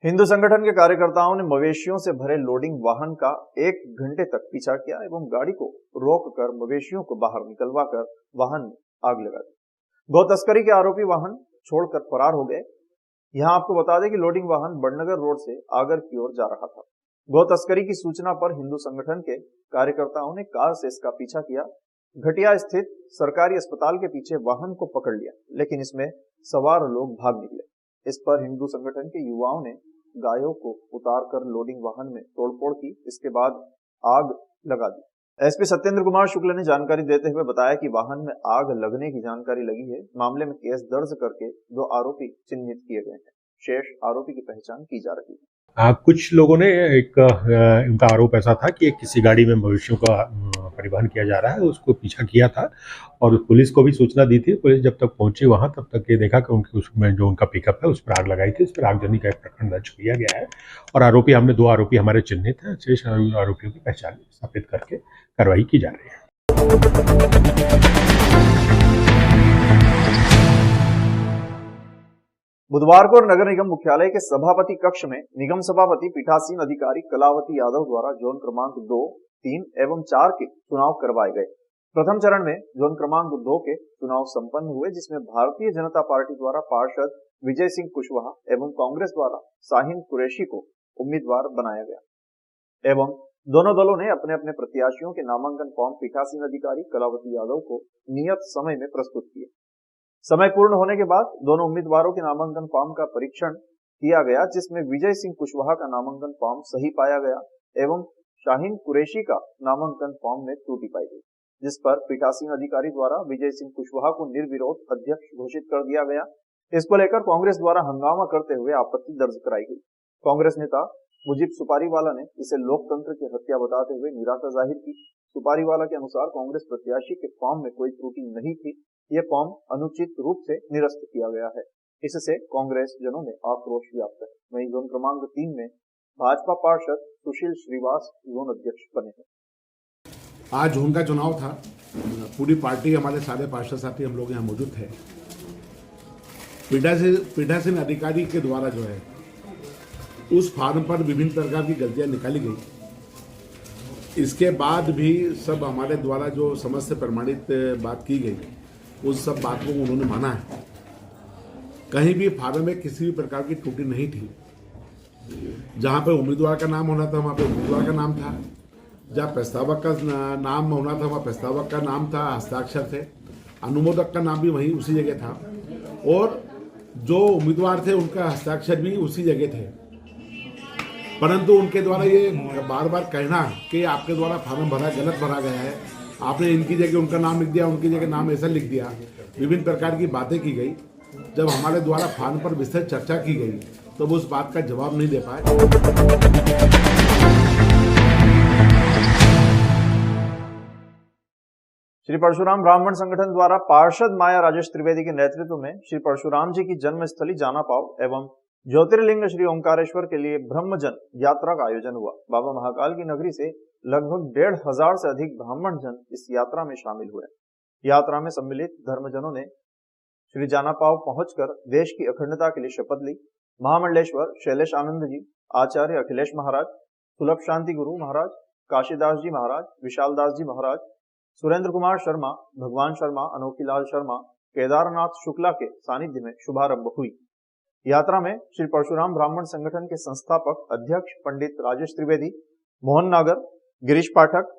हिंदू संगठन के कार्यकर्ताओं ने मवेशियों से भरे लोडिंग वाहन का 1 घंटे तक पीछा किया एवं गाड़ी को रोककर मवेशियों को बाहर निकलवा कर वाहन में आग लगा दी। गौ तस्करी के आरोपी वाहन छोड़कर फरार हो गए। यहां आपको बता दें कि लोडिंग वाहन बड़नगर रोड से आगर की ओर जा रहा था। गौ तस्करी की सूचना पर हिंदू संगठन के कार्यकर्ताओं ने कार से इसका पीछा किया। घटिया स्थित सरकारी अस्पताल के पीछे वाहन को पकड़ लिया, लेकिन इसमें सवार लोग भाग निकले। इस पर हिंदू संगठन के युवाओं ने गायों को उतारकर लोडिंग वाहन में तोड़फोड़ की। इसके बाद आग लगा दी। एसपी सत्येंद्र कुमार शुक्ल ने जानकारी देते हुए बताया कि वाहन में आग लगने की जानकारी लगी है। मामले में केस दर्ज करके 2 आरोपी चिन्हित किए गए हैं। शेष आरोपी की पहचान की जा रही है। कुछ लोगों ने उनका आरोप ऐसा था कि किसी गाड़ी में मवेशियों का परिवहन किया जा रहा है, उसको पीछा किया था और पुलिस को भी सूचना दी थी। पुलिस जब तक पहुंची वहां तब तक ये देखा कि उसमें जो उनका पिकअप है उस पर आग लगाई थी। इस पर आगजनी का एक प्रकरण दर्ज किया गया है और हमने 2 आरोपी हमारे चिन्हित हैं। शेष आरोपियों की पहचान स्थापित करके कार्रवाई की जा रही है। बुधवार को नगर निगम मुख्यालय के सभापति कक्ष में निगम सभापति पीठासीन अधिकारी कलावती यादव द्वारा जोन क्रमांक 2, 3 एवं 4 के चुनाव करवाए गए। प्रथम चरण में जोन क्रमांक 2 के चुनाव संपन्न हुए, जिसमें भारतीय जनता पार्टी द्वारा पार्षद विजय सिंह कुशवाहा एवं कांग्रेस द्वारा शाहीन कुरैशी को उम्मीदवार बनाया गया एवं दोनों दलों ने अपने अपने प्रत्याशियों के नामांकन फॉर्म पीठासीन अधिकारी कलावती यादव को नियत समय में प्रस्तुत किए। समय पूर्ण होने के बाद दोनों उम्मीदवारों के नामांकन फॉर्म का परीक्षण किया गया, जिसमें विजय सिंह कुशवाहा का नामांकन फॉर्म सही पाया गया एवं शाहीन कुरैशी का नामांकन फॉर्म में त्रुटि पाई गई, जिस पर पीठासीन अधिकारी द्वारा विजय सिंह कुशवाहा को निर्विरोध अध्यक्ष घोषित कर दिया गया। इसको लेकर कांग्रेस द्वारा हंगामा करते हुए आपत्ति दर्ज कराई गई। कांग्रेस नेता मुजीब सुपारीवाला ने इसे लोकतंत्र की हत्या बताते हुए निराशा जाहिर की। सुपारीवाला के अनुसार कांग्रेस प्रत्याशी के फॉर्म में कोई त्रुटि नहीं थी, यह फॉर्म अनुचित रूप से निरस्त किया गया है। इससे कांग्रेस जनों में आक्रोश व्याप्त है। वहीं जोन क्रमांक 3 में भाजपा पार्षद सुशील श्रीवास जोन अध्यक्ष बने हैं। आज जोन का चुनाव था। पूरी पार्टी, हमारे सारे पार्षद साथी हम लोग यहाँ मौजूद थे। पीठासीन अधिकारी के द्वारा जो है उस फॉर्म पर विभिन्न प्रकार की गलतियां निकाली गई। इसके बाद भी सब हमारे द्वारा जो समझ प्रमाणित बात की गई, उस सब बात को उन्होंने माना है। कहीं भी फॉर्म में किसी भी प्रकार की त्रुटि नहीं थी। जहां पे उम्मीदवार का नाम होना था वहां पे उम्मीदवार का नाम था, जहां प्रस्तावक का नाम होना था वहां प्रस्तावक का नाम था, हस्ताक्षर थे। अनुमोदक का नाम भी वहीं उसी जगह था और जो उम्मीदवार थे उनका हस्ताक्षर भी उसी जगह थे। परंतु उनके द्वारा ये बार बार कहना कि आपके द्वारा फॉर्म गलत भरा गया है, आपने इनकी जगह उनका नाम लिख दिया, उनकी जगह नाम ऐसा लिख दिया, विभिन्न प्रकार की बातें की गई। जब हमारे द्वारा फॉर्म पर विस्तृत चर्चा की गई तो वो उस बात का जवाब नहीं दे पाए। श्री परशुराम ब्राह्मण संगठन द्वारा पार्षद माया राजेश त्रिवेदी के नेतृत्व में श्री परशुराम जी की जन्मस्थली जानापाव एवं ज्योतिर्लिंग श्री ओंकारेश्वर के लिए ब्रह्मजन यात्रा का आयोजन हुआ। बाबा महाकाल की नगरी से लगभग 1,500 से अधिक ब्राह्मण जन इस यात्रा में शामिल हुए। यात्रा में सम्मिलित धर्मजनों ने श्री जानापाव पहुंचकर देश की अखंडता के लिए शपथ ली। महामंडलेश्वर शैलेश आनंद जी, आचार्य अखिलेश महाराज, सुलभ शांति गुरु महाराज, काशीदास जी महाराज, विशालदास जी महाराज, सुरेंद्र कुमार शर्मा, भगवान शर्मा, अनोखीलाल शर्मा, केदारनाथ शुक्ला के सानिध्य में शुभारंभ हुई। यात्रा में श्री परशुराम ब्राह्मण संगठन के संस्थापक अध्यक्ष पंडित राजेश त्रिवेदी, मोहन नागर, गिरीश पाठक,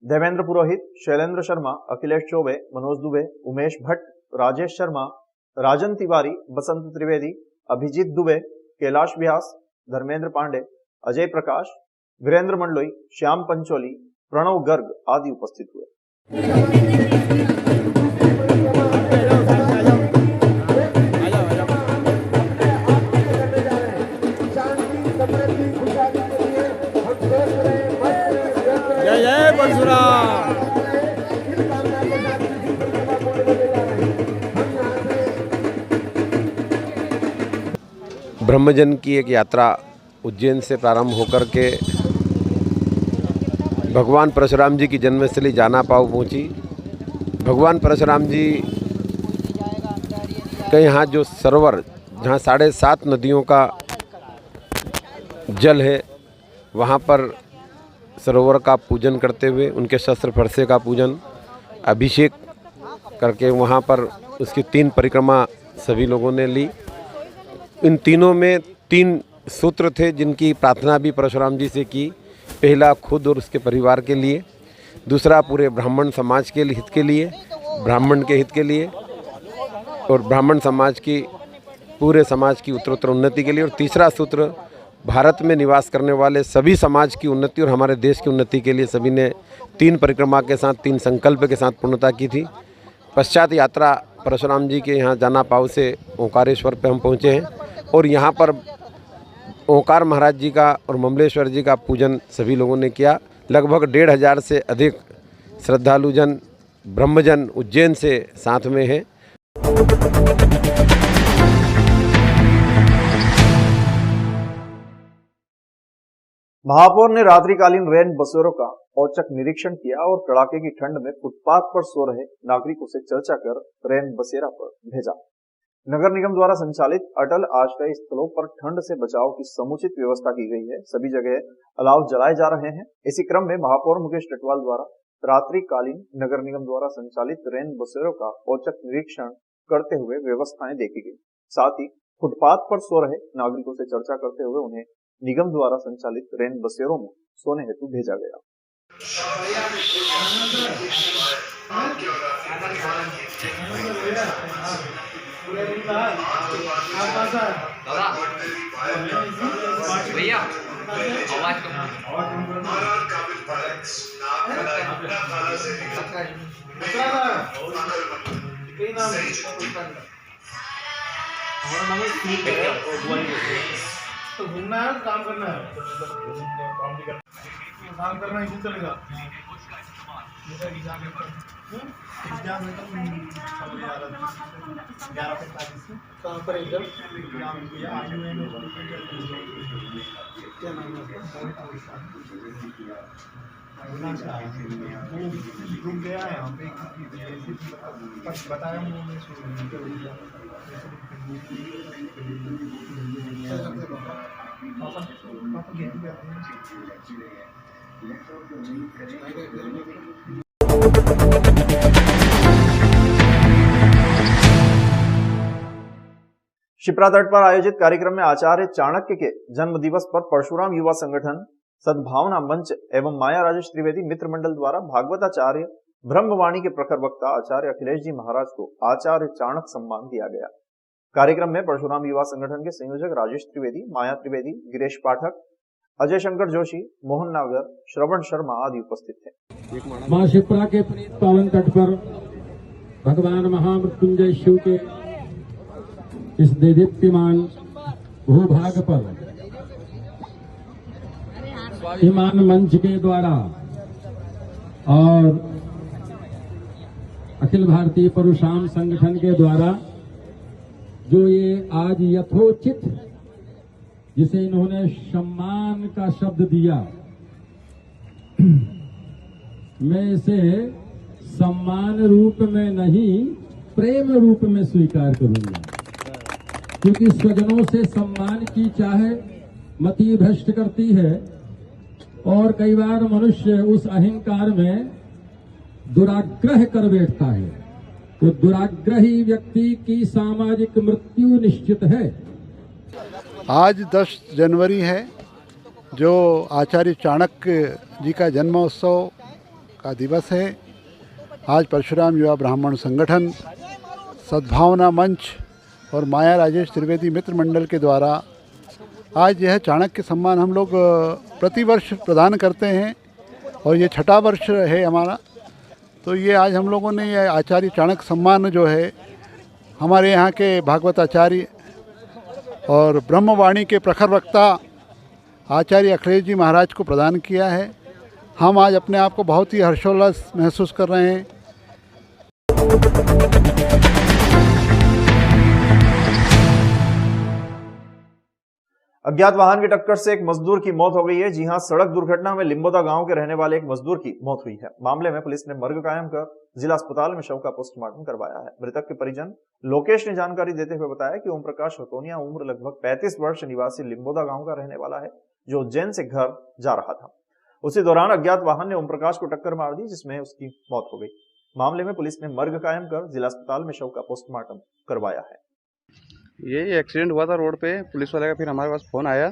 देवेंद्र पुरोहित, शैलेंद्र शर्मा, अखिलेश चौबे, मनोज दुबे, उमेश भट्ट, राजेश शर्मा, राजन तिवारी, बसंत त्रिवेदी, अभिजीत दुबे, कैलाश व्यास, धर्मेंद्र पांडे, अजय प्रकाश, वीरेंद्र मंडलोई, श्याम पंचोली, प्रणव गर्ग आदि उपस्थित हुए। जय जय परशुराम। ब्रह्मजन की एक यात्रा उज्जैन से प्रारंभ होकर के भगवान परशुराम जी की जन्मस्थली जानापाव पहुंची। भगवान परशुराम जी के यहाँ जो सरोवर, जहाँ 7.5 नदियों का जल है, वहाँ पर सरोवर का पूजन करते हुए उनके शस्त्र फरसे का पूजन, अभिषेक करके वहाँ पर उसकी 3 परिक्रमा सभी लोगों ने ली। इन तीनों में 3 सूत्र थे जिनकी प्रार्थना भी परशुराम जी से की। पहला खुद और उसके परिवार के लिए, दूसरा पूरे ब्राह्मण समाज के हित के लिए, ब्राह्मण के हित के लिए, और ब्राह्मण समाज की पूरे समाज की उत्तरोत्तर उन्नति के लिए, और तीसरा सूत्र भारत में निवास करने वाले सभी समाज की उन्नति और हमारे देश की उन्नति के लिए सभी ने 3 परिक्रमा के साथ, 3 संकल्प के साथ पूर्णता की थी। पश्चात यात्रा परशुराम जी के यहाँ जाना पाव से ओंकारेश्वर पे हम पहुँचे हैं, और यहाँ पर ओंकार महाराज जी का और ममलेश्वर जी का पूजन सभी लोगों ने किया। लगभग 1,500 से अधिक श्रद्धालुजन, ब्रह्मजन उज्जैन से साथ में हैं। महापौर ने रात्रिकालीन रैन बसेरों का औचक निरीक्षण किया और कड़ाके की ठंड में फुटपाथ पर सो रहे नागरिकों से चर्चा कर रैन बसेरा पर भेजा। नगर निगम द्वारा संचालित अटल आश्रय स्थलों पर ठंड से बचाव की समुचित व्यवस्था की गई है। सभी जगह अलाव जलाए जा रहे हैं। इसी क्रम में महापौर मुकेश टटवाल द्वारा रात्रिकालीन नगर निगम द्वारा संचालित रैन बसेरों का औचक निरीक्षण करते हुए व्यवस्थाएं देखी गई। साथ ही फुटपाथ पर सो रहे नागरिकों से चर्चा करते हुए उन्हें निगम द्वारा संचालित रैन बसेरों में सोने हेतु भेजा गया। तो घूमना है, काम करना है, काम करना ही चलेगा। एग्जाम है तो 11:45 से कहाँ पर एग्जाम आज में क्या नाम है, घूम गया है यहाँ पे बताया शिप्रा तट पर आयोजित कार्यक्रम में आचार्य चाणक्य के जन्म दिवस पर परशुराम युवा संगठन, सद्भावना मंच एवं माया राजेश त्रिवेदी मित्र मंडल द्वारा भागवताचार्य ब्रह्मवाणी के प्रखर वक्ता आचार्य अखिलेश जी महाराज को आचार्य चाणक्य सम्मान दिया गया। कार्यक्रम में परशुराम युवा संगठन के संयोजक राजेश त्रिवेदी, माया त्रिवेदी, गिरीश पाठक, अजय शंकर जोशी, मोहन नागर, श्रवण शर्मा आदि उपस्थित थे। मां शिप्रा के पावन तट पर भगवान महामृत्युंजय शिव के इस देदीप्यमान भूभाग पर ईमान मंच के द्वारा और अखिल भारतीय परशुराम संगठन के द्वारा जो ये आज यथोचित जिसे इन्होंने सम्मान का शब्द दिया, मैं इसे सम्मान रूप में नहीं प्रेम रूप में स्वीकार करूंगा, क्योंकि स्वजनों से सम्मान की चाहे मति भ्रष्ट करती है और कई बार मनुष्य उस अहंकार में दुराग्रह कर बैठता है, तो दुराग्रही व्यक्ति की सामाजिक मृत्यु निश्चित है। आज 10 जनवरी है, जो आचार्य चाणक्य जी का जन्मोत्सव का दिवस है। आज परशुराम युवा ब्राह्मण संगठन, सद्भावना मंच और माया राजेश त्रिवेदी मित्र मंडल के द्वारा आज यह चाणक्य सम्मान हम लोग प्रतिवर्ष प्रदान करते हैं और ये 6ठा वर्ष है हमारा। तो ये आज हम लोगों ने ये आचार्य चाणक्य सम्मान जो है हमारे यहाँ के भागवताचार्य और ब्रह्मवाणी के प्रखर वक्ता आचार्य अखिलेश जी महाराज को प्रदान किया है। हम आज अपने आप को बहुत ही हर्षोल्लास महसूस कर रहे हैं। अज्ञात वाहन की टक्कर से एक मजदूर की मौत हो गई है। जी हां, सड़क दुर्घटना में लिम्बोदा गांव के रहने वाले एक मजदूर की मौत हुई है। मामले में पुलिस ने मर्ग कायम कर जिला अस्पताल में शव का पोस्टमार्टम करवाया है। मृतक के परिजन लोकेश ने जानकारी देते हुए बताया कि ओम प्रकाश हतोनिया उम्र लगभग 35 वर्ष निवासी लिम्बोदा गांव का रहने वाला है, जो उज्जैन से घर जा रहा था। उसी दौरान अज्ञात वाहन ने ओम प्रकाश को टक्कर मार दी, जिसमें उसकी मौत हो गई। मामले में पुलिस ने मर्ग कायम कर जिला अस्पताल में शव का पोस्टमार्टम करवाया है। ये एक्सीडेंट हुआ था रोड पे। पुलिस वाले का फिर हमारे पास फ़ोन आया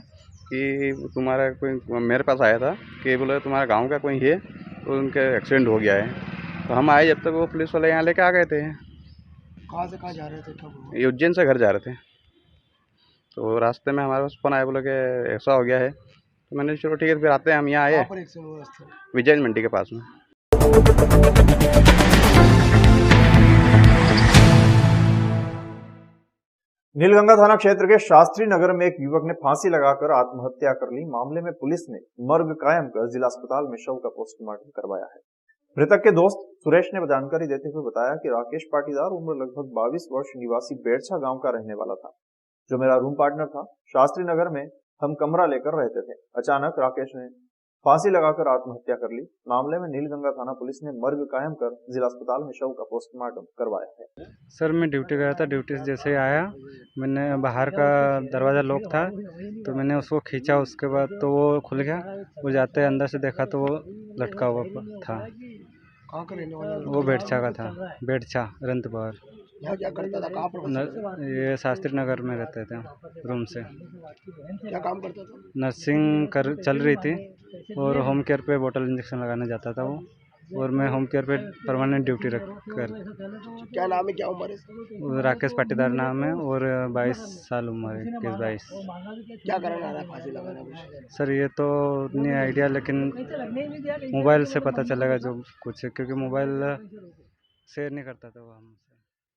कि तुम्हारा कोई, मेरे पास आया था कि बोले तुम्हारे गांव का कोई है तो उनके एक्सीडेंट हो गया है। तो हम आए, जब तक वो पुलिस वाले यहाँ लेके आ गए थे। कहाँ से कहाँ जा रहे थे? ये उज्जैन से घर जा रहे थे। तो रास्ते में हमारे पास फ़ोन आया, बोले कि ऐसा हो गया है। तो मैंने चलो ठीक है फिर आते हैं। हम यहाँ आए विजय मंडी के पास में। नीलगंगा थाना क्षेत्र के शास्त्री नगर में एक युवक ने फांसी लगाकर आत्महत्या कर ली। मामले में पुलिस ने मर्ग कायम कर जिला अस्पताल में शव का पोस्टमार्टम करवाया है। मृतक के दोस्त सुरेश ने जानकारी देते हुए बताया कि राकेश पाटीदार उम्र लगभग 22 वर्ष निवासी बेड़छा गांव का रहने वाला था, जो मेरा रूम पार्टनर था। शास्त्री नगर में हम कमरा लेकर रहते थे। अचानक राकेश ने फांसी लगाकर आत्महत्या कर ली। मामले में नीलगंगा थाना पुलिस ने मर्ग कायम कर जिला अस्पताल में शव का पोस्टमार्टम करवाया है। सर मैं ड्यूटी गया था, ड्यूटी से जैसे ही आया मैंने बाहर का दरवाज़ा लॉक था तो मैंने उसको खींचा, उसके बाद तो वो खुल गया। वो जाते अंदर से देखा तो वो लटका हुआ था। कहाँ का रहने वाला? वो बेड़छा का था, बेड़छा रंतबार। यहाँ क्या करता था? कहाँ पर? ये शास्त्री नगर में रहते थे रूम से। क्या काम करता था? नर्सिंग चल रही थी और होम केयर पे बोतल इंजेक्शन लगाने जाता था वो, और मैं होम केयर पे परमानेंट ड्यूटी रख कर। क्या नाम है, क्या उम्र है? राकेश पाटीदार नाम है और 22 साल उम्र है, 21-22। क्या करना आ रहा है फांसी लगाना कुछ? सर ये तो नहीं आइडिया, लेकिन मोबाइल से पता चलेगा जो कुछ है, क्योंकि मोबाइल शेयर नहीं करता था वो हमसे।